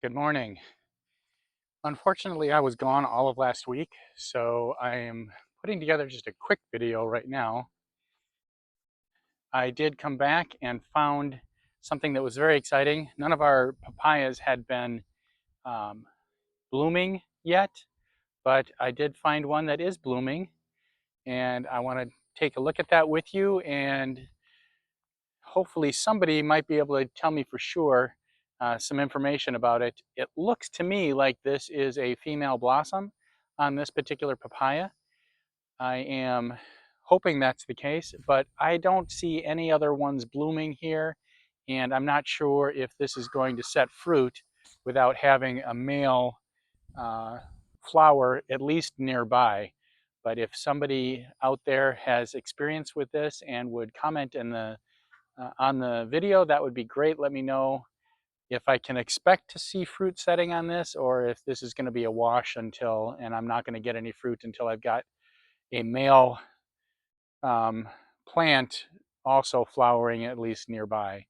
Good morning. Unfortunately, I was gone all of last week, so I am putting together just a quick video right now. I did come back and found something that was very exciting. None of our papayas had been um, blooming yet, but I did find one that is blooming, and I want to take a look at that with you, and hopefully somebody might be able to tell me for sure some information about it. It looks to me like this is a female blossom on this particular papaya. I am hoping that's the case, but I don't see any other ones blooming here, and I'm not sure if this is going to set fruit without having a male uh, flower at least nearby. But if somebody out there has experience with this and would comment in the on the video, that would be great. Let me know if I can expect to see fruit setting on this, or if this is going to be a wash until, and I'm not going to get any fruit until I've got a male um, plant also flowering at least nearby.